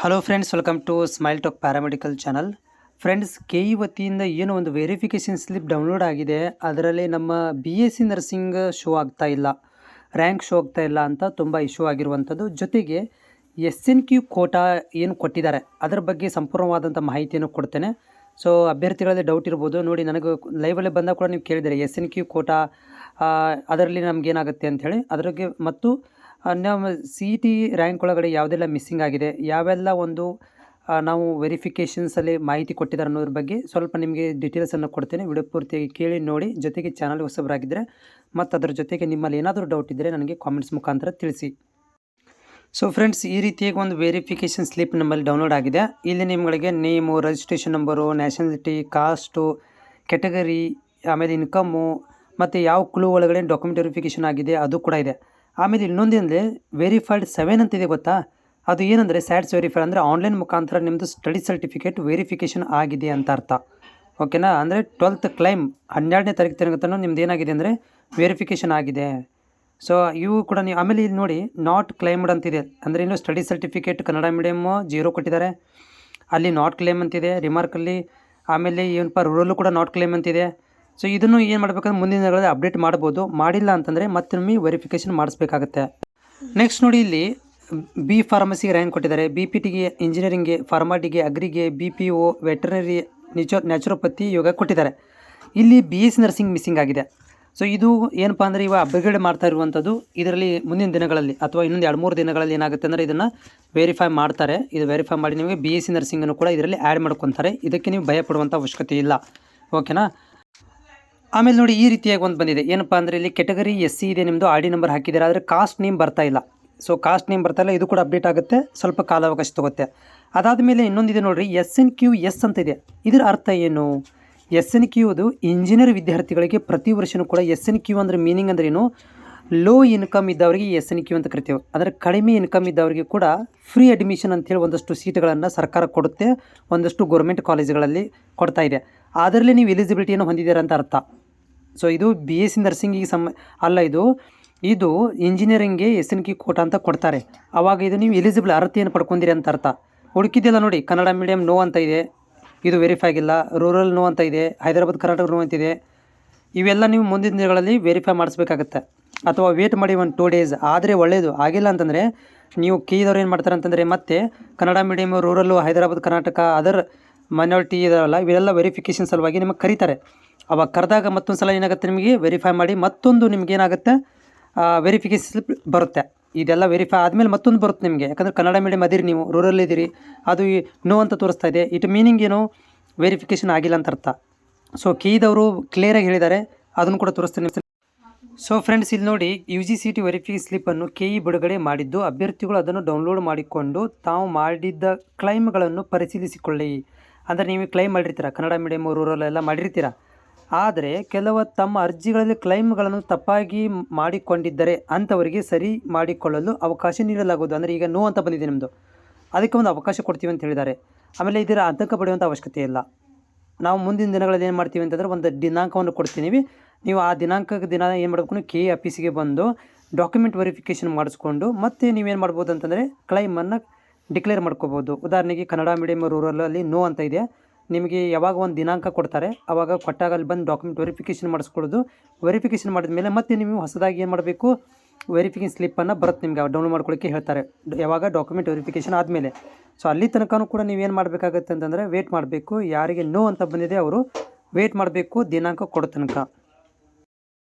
Hello friends, welcome to smile talk paramedical channel. Friends, KE ವತಿಯಿಂದ ಏನು ಒಂದು verification slip download ಆಗಿದೆ, ಅದರಲ್ಲಿ ನಮ್ಮ BSc ನರ್ಸಿಂಗ್ ಶೋ ಆಗ್ತಾ ಇಲ್ಲ, ರ್ಯಾಂಕ್ ಶೋ ಆಗ್ತಾ ಇಲ್ಲ ಅಂತ ತುಂಬ ಇಶ್ಯೂ ಆಗಿರುವಂಥದ್ದು. ಜೊತೆಗೆ SNQ ಕೋಟಾ ಏನು ಕೊಟ್ಟಿದ್ದಾರೆ ಅದರ ಬಗ್ಗೆ ಸಂಪೂರ್ಣವಾದಂಥ ಮಾಹಿತಿಯನ್ನು ಕೊಡ್ತೇನೆ. ಸೊ ಅಭ್ಯರ್ಥಿಗಳಲ್ಲಿ ಡೌಟ್ ಇರ್ಬೋದು. ನೋಡಿ, ನನಗೆ ಲೈವಲ್ಲಿ ಬಂದಾಗ ಕೂಡ ನೀವು ಕೇಳಿದರೆ SNQ ಕೋಟಾ ಅದರಲ್ಲಿ ನಮಗೇನಾಗುತ್ತೆ ಅಂಥೇಳಿ ಅದ್ರಿಗೆ, ಮತ್ತು ನಮ್ಮ CET ರ್ಯಾಂಕ್ ಒಳಗಡೆ ಯಾವುದೆಲ್ಲ ಮಿಸ್ಸಿಂಗ್ ಆಗಿದೆ, ಯಾವೆಲ್ಲ ಒಂದು ನಾವು ವೆರಿಫಿಕೇಷನ್ಸಲ್ಲಿ ಮಾಹಿತಿ ಕೊಟ್ಟಿದ್ದಾರೆ ಅನ್ನೋದ್ರ ಬಗ್ಗೆ ಸ್ವಲ್ಪ ನಿಮಗೆ ಡೀಟೇಲ್ಸನ್ನು ಕೊಡ್ತೇನೆ. ವಿಡಿಯೋ ಪೂರ್ತಿಯಾಗಿ ಕೇಳಿ ನೋಡಿ. ಜೊತೆಗೆ ಚಾನಲ್ಗೆ ಹೊಸಬರಾಗಿದ್ದರೆ ಮತ್ತು ಅದರ ಜೊತೆಗೆ ನಿಮ್ಮಲ್ಲಿ ಏನಾದರೂ ಡೌಟ್ ಇದ್ದರೆ ನನಗೆ ಕಾಮೆಂಟ್ಸ್ ಮುಖಾಂತರ ತಿಳಿಸಿ. ಸೊ ಫ್ರೆಂಡ್ಸ್, ಈ ರೀತಿಯಾಗಿ ಒಂದು ವೆರಿಫಿಕೇಷನ್ ಸ್ಲಿಪ್ ನಮ್ಮಲ್ಲಿ ಡೌನ್ಲೋಡ್ ಆಗಿದೆ. ಇಲ್ಲಿ ನಿಮಗೆ name, registration number, nationality, cost, category, ಆಮೇಲೆ ಇನ್ಕಮ್ಮು ಮತ್ತು ಯಾವ ಕ್ಲೂ ಒಳಗಡೆ ಡಾಕ್ಯುಮೆಂಟ್ ವೆರಿಫಿಕೇಷನ್ ಆಗಿದೆ ಅದು ಕೂಡ ಇದೆ. ಆಮೇಲೆ ಇನ್ನೊಂದೇನಂದರೆ ವೆರಿಫೈಡ್ 7 ಅಂತಿದೆ, ಗೊತ್ತಾ? ಅದು ಏನಂದರೆ ಸ್ಯಾಟ್ಸ್ ವೆರಿಫೈಡ್ ಅಂದರೆ ಆನ್ಲೈನ್ ಮುಖಾಂತರ ನಿಮ್ಮದು ಸ್ಟಡಿ ಸರ್ಟಿಫಿಕೇಟ್ ವೆರಿಫಿಕೇಷನ್ ಆಗಿದೆ ಅಂತ ಅರ್ಥ. ಓಕೆನಾ? ಅಂದರೆ 12th ಕ್ಲೈಮ್ 12ನೇ ತಾರೀಕು ತನಕ ನಿಮ್ದು ಏನಾಗಿದೆ ಅಂದರೆ ವೆರಿಫಿಕೇಷನ್ ಆಗಿದೆ. ಸೊ ಇವು ಕೂಡ ನೀವು ಆಮೇಲೆ ಇಲ್ಲಿ ನೋಡಿ, ನಾಟ್ ಕ್ಲೈಮ್ಡ್ ಅಂತಿದೆ. ಅಂದರೆ ಇನ್ನು ಸ್ಟಡಿ ಸರ್ಟಿಫಿಕೇಟ್ ಕನ್ನಡ ಮೀಡಿಯಮ್ಮು 0 ಕೊಟ್ಟಿದ್ದಾರೆ, ಅಲ್ಲಿ ನಾಟ್ ಕ್ಲೇಮ್ ಅಂತಿದೆ ರಿಮಾರ್ಕಲ್ಲಿ. ಆಮೇಲೆ ಏನಪ್ಪ ರೂರಲ್ಲು ಕೂಡ ನಾಟ್ ಕ್ಲೇಮ್ ಅಂತಿದೆ. ಸೊ ಇದನ್ನು ಏನು ಮಾಡಬೇಕಂದ್ರೆ ಮುಂದಿನ ದಿನಗಳಲ್ಲಿ ಅಪ್ಡೇಟ್ ಮಾಡ್ಬೋದು. ಮಾಡಿಲ್ಲ ಅಂತಂದರೆ ಮತ್ತೆ ನಿಮಗೆ ವೆರಿಫಿಕೇಷನ್ ಮಾಡಿಸ್ಬೇಕಾಗತ್ತೆ. ನೆಕ್ಸ್ಟ್ ನೋಡಿ, ಇಲ್ಲಿ B ಫಾರ್ಮಸಿಗೆ ರ್ಯಾಂಕ್ ಕೊಟ್ಟಿದ್ದಾರೆ, BPTಗೆ, ಇಂಜಿನಿಯರಿಂಗ್ಗೆ, ಫಾರ್ಮಾಟಿಗೆ, ಅಗ್ರಿಗೆ, BPO, ವೆಟರ್ನರಿ, ನ್ಯಾಚುರೋಪತಿ, ಯೋಗ ಕೊಟ್ಟಿದ್ದಾರೆ. ಇಲ್ಲಿ BSc ನರ್ಸಿಂಗ್ ಮಿಸ್ಸಿಂಗ್ ಆಗಿದೆ. ಸೊ ಇದು ಏನಪ್ಪ ಅಂದರೆ ಇವಾಗ ಅಪ್ಗ್ರೇಡ್ ಮಾಡ್ತಾ ಇರುವಂಥದ್ದು. ಇದರಲ್ಲಿ ಮುಂದಿನ ದಿನಗಳಲ್ಲಿ ಅಥವಾ ಇನ್ನೊಂದು 2-3 ದಿನಗಳಲ್ಲಿ ಏನಾಗುತ್ತೆ ಅಂದರೆ ಇದನ್ನು ವೆರಿಫೈ ಮಾಡ್ತಾರೆ. ಇದು ವೆರಿಫೈ ಮಾಡಿ ನಿಮಗೆ BSc ನರ್ಸಿಂಗನ್ನು ಕೂಡ ಇದರಲ್ಲಿ ಆ್ಯಡ್ ಮಾಡ್ಕೊತಾರೆ. ಇದಕ್ಕೆ ನೀವು ಭಯ ಪಡುವಂಥ ಅವಶ್ಯಕತೆ ಇಲ್ಲ. ಓಕೆನಾ? ಆಮೇಲೆ ನೋಡಿ, ಈ ರೀತಿಯಾಗಿ ಒಂದು ಬಂದಿದೆ. ಏನಪ್ಪ ಅಂದರೆ ಇಲ್ಲಿ ಕ್ಯಾಟಗರಿ SC ಇದೆ, ನಿಮ್ಮದು ID ನಂಬರ್ ಹಾಕಿದ್ದಾರೆ, ಆದರೆ ಕಾಸ್ಟ್ ನೇಮ್ ಬರ್ತಾ ಇಲ್ಲ. ಸೊ ಕಾಸ್ಟ್ ನೇಮ್ ಬರ್ತಾ ಇಲ್ಲ, ಇದು ಕೂಡ ಅಪ್ಡೇಟ್ ಆಗುತ್ತೆ, ಸ್ವಲ್ಪ ಕಾಲಾವಕಾಶ ತಗುತ್ತೆ. ಅದಾದಮೇಲೆ ಇನ್ನೊಂದಿದೆ ನೋಡಿರಿ, SNQS ಅಂತ ಇದೆ. ಇದರ ಅರ್ಥ ಏನು? SNQ ಅದು ಇಂಜಿನಿಯರ್ ವಿದ್ಯಾರ್ಥಿಗಳಿಗೆ ಪ್ರತಿ ವರ್ಷವೂ ಕೂಡ SNQ ಅಂದರೆ ಮೀನಿಂಗ್ ಅಂದ್ರೆ ಏನು? ಲೋ ಇನ್ಕಮ್ ಇದ್ದವರಿಗೆ SNQ ಅಂತ ಕರಿತೀವಿ. ಅಂದರೆ ಕಡಿಮೆ ಇನ್ಕಮ್ ಇದ್ದವರಿಗೆ ಕೂಡ ಫ್ರೀ ಅಡ್ಮಿಷನ್ ಅಂತೇಳಿ ಒಂದಷ್ಟು ಸೀಟ್ಗಳನ್ನು ಸರ್ಕಾರ ಕೊಡುತ್ತೆ, ಒಂದಷ್ಟು ಗೌರ್ಮೆಂಟ್ ಕಾಲೇಜುಗಳಲ್ಲಿ ಕೊಡ್ತಾ ಇದೆ. ಅದರಲ್ಲಿ ನೀವು ಎಲಿಜಿಬಿಲಿಟಿಯನ್ನು ಹೊಂದಿದ್ದೀರ ಅಂತ ಅರ್ಥ. ಸೊ ಇದು BSc ನರ್ಸಿಂಗಿಗೆ ಅಲ್ಲ, ಇದು ಇಂಜಿನಿಯರಿಂಗ್ಗೆ SNQ ಕೋಟಾ ಅಂತ ಕೊಡ್ತಾರೆ. ಆವಾಗ ಇದು ನೀವು ಎಲಿಜಿಬಲ್ ಅರ್ಹತೆಯನ್ನು ಪಡ್ಕೊಂಡಿರಿ ಅಂತ ಅರ್ಥ. ಹುಡುಕಿದ್ದೆಲ್ಲ ನೋಡಿ, ಕನ್ನಡ ಮೀಡಿಯಮ್ ನೋ ಅಂತ ಇದೆ, ಇದು ವೆರಿಫೈ ಆಗಿಲ್ಲ. ರೂರಲ್ ನೋ ಅಂತ ಇದೆ, ಹೈದರಾಬಾದ್ ಕರ್ನಾಟಕ ನೋ ಅಂತಿದೆ. ಇವೆಲ್ಲ ನೀವು ಮುಂದಿನ ದಿನಗಳಲ್ಲಿ ವೆರಿಫೈ ಮಾಡಿಸ್ಬೇಕಾಗತ್ತೆ, ಅಥವಾ ವೇಟ್ ಮಾಡಿ 2 ಡೇಸ್. ಆದರೆ ಒಳ್ಳೆಯದು. ಆಗಿಲ್ಲ ಅಂತಂದರೆ ನೀವು KEದವ್ರು ಏನು ಮಾಡ್ತಾರೆ ಅಂತಂದರೆ ಮತ್ತೆ Kannada medium, rural, Hyderabad Karnataka, other minority ಇದರಲ್ಲ, ಇವೆಲ್ಲ ವೆರಿಫಿಕೇಷನ್ ಸಲುವಾಗಿ ನಿಮಗೆ ಕರೀತಾರೆ. ಅವಾಗ ಕರೆದಾಗ ಮತ್ತೊಂದು ಸಲ ಏನಾಗುತ್ತೆ, ನಿಮಗೆ ವೆರಿಫೈ ಮಾಡಿ ಮತ್ತೊಂದು ನಿಮಗೇನಾಗುತ್ತೆ ವೆರಿಫಿಕೇಷನ್ ಸ್ಲಿಪ್ ಬರುತ್ತೆ. ಇದೆಲ್ಲ ವೆರಿಫೈ ಆದಮೇಲೆ ಮತ್ತೊಂದು ಬರುತ್ತೆ ನಿಮಗೆ. ಯಾಕಂದರೆ ಕನ್ನಡ ಮೀಡಿಯಮ್ ಅದಿರಿ, ನೀವು ರೂರಲ್ ಇದ್ದೀರಿ, ಅದು ನೋ ಅಂತ ತೋರಿಸ್ತಾ ಇದೆ. ಇಟ್ ಮೀನಿಂಗ್ ಏನು? ವೆರಿಫಿಕೇಷನ್ ಆಗಿಲ್ಲ ಅಂತ ಅರ್ಥ. ಸೊ KEದವರು ಕ್ಲಿಯರಾಗಿ ಹೇಳಿದ್ದಾರೆ, ಅದನ್ನು ಕೂಡ ತೋರಿಸ್ತೀನಿ. ಸೊ ಫ್ರೆಂಡ್ಸ್, ಇಲ್ಲಿ ನೋಡಿ, UGCT ವೆರಿಫಿಕೇಷನ್ ಸ್ಲಿಪ್ಪನ್ನು KE ಬಿಡುಗಡೆ ಮಾಡಿದ್ದು, ಅಭ್ಯರ್ಥಿಗಳು ಅದನ್ನು ಡೌನ್ಲೋಡ್ ಮಾಡಿಕೊಂಡು ತಾವು ಮಾಡಿದ್ದ ಕ್ಲೈಮ್ಗಳನ್ನು ಪರಿಶೀಲಿಸಿಕೊಳ್ಳಿ. ಅಂದರೆ ನೀವು ಕ್ಲೈಮ್ ಮಾಡಿರ್ತೀರ, ಕನ್ನಡ ಮೀಡಿಯಮ್, ರೂರಲ್ ಎಲ್ಲ ಮಾಡಿರ್ತೀರ. ಆದರೆ ಕೆಲವು ತಮ್ಮ ಅರ್ಜಿಗಳಲ್ಲಿ ಕ್ಲೈಮ್ಗಳನ್ನು ತಪ್ಪಾಗಿ ಮಾಡಿಕೊಂಡಿದ್ದರೆ ಅಂಥವರಿಗೆ ಸರಿ ಮಾಡಿಕೊಳ್ಳಲು ಅವಕಾಶ ನೀಡಲಾಗುವುದು. ಅಂದರೆ ಈಗ ನೋ ಅಂತ ಬಂದಿದೆ ನಿಮ್ಮದು, ಅದಕ್ಕೆ ಒಂದು ಅವಕಾಶ ಕೊಡ್ತೀವಿ ಅಂತ ಹೇಳಿದ್ದಾರೆ. ಆಮೇಲೆ ಇದರ ಆತಂಕ ಪಡೆಯುವಂಥ ಅವಶ್ಯಕತೆ ಇಲ್ಲ. ನಾವು ಮುಂದಿನ ದಿನಗಳಲ್ಲಿ ಏನು ಮಾಡ್ತೀವಿ ಅಂತಂದರೆ ಒಂದು ದಿನಾಂಕವನ್ನು ಕೊಡ್ತೀವಿ. ನೀವು ಆ ದಿನಾಂಕದ ದಿನ ಏನು ಮಾಡಬೇಕು, KE ಆಫೀಸಿಗೆ ಬಂದು ಡಾಕ್ಯುಮೆಂಟ್ ವೆರಿಫಿಕೇಷನ್ ಮಾಡಿಸ್ಕೊಂಡು ಮತ್ತೆ ನೀವೇನು ಮಾಡ್ಬೋದು ಅಂತಂದರೆ ಕ್ಲೈಮನ್ನು ಡಿಕ್ಲೇರ್ ಮಾಡ್ಕೋಬೋದು. ಉದಾಹರಣೆಗೆ ಕನ್ನಡ ಮೀಡಿಯಮ್, ರೂರಲಲ್ಲಿ ನೋ ಅಂತ ಇದೆ, ನಿಮಗೆ ಯಾವಾಗ ಒಂದು ದಿನಾಂಕ ಕೊಡ್ತಾರೆ, ಆವಾಗ ಕೊಟ್ಟಾಗ ಅಲ್ಲಿ ಬಂದು ಡಾಕ್ಯುಮೆಂಟ್ ವೆರಿಫಿಕೇಷನ್ ಮಾಡಿಸ್ಕೊಳ್ಳೋದು. ವೆರಿಫಿಕೇಷನ್ ಮಾಡಿದ ಮೇಲೆ ಮತ್ತೆ ನೀವು ಹೊಸದಾಗಿ ಏನು ಮಾಡಬೇಕು, ವೆರಿಫಿಕೇಷನ್ ಸ್ಲಿಪ್ಪನ್ನು ಬರುತ್ತೆ ನಿಮಗೆ, ಡೌನ್ಲೋಡ್ ಮಾಡ್ಕೊಳ್ಳೋಕ್ಕೆ ಹೇಳ್ತಾರೆ, ಯಾವಾಗ ಡಾಕ್ಯುಮೆಂಟ್ ವೆರಿಫಿಕೇಷನ್ ಆದಮೇಲೆ. ಸೊ ಅಲ್ಲಿ ತನಕನೂ ಕೂಡ ನೀವೇನು ಮಾಡಬೇಕಾಗತ್ತೆ ಅಂತಂದರೆ ವೇಟ್ ಮಾಡಬೇಕು. ಯಾರಿಗೆ ನೋ ಅಂತ ಬಂದಿದೆ ಅವರು ವೇಟ್ ಮಾಡಬೇಕು ದಿನಾಂಕ ಕೊಡೋ ತನಕ.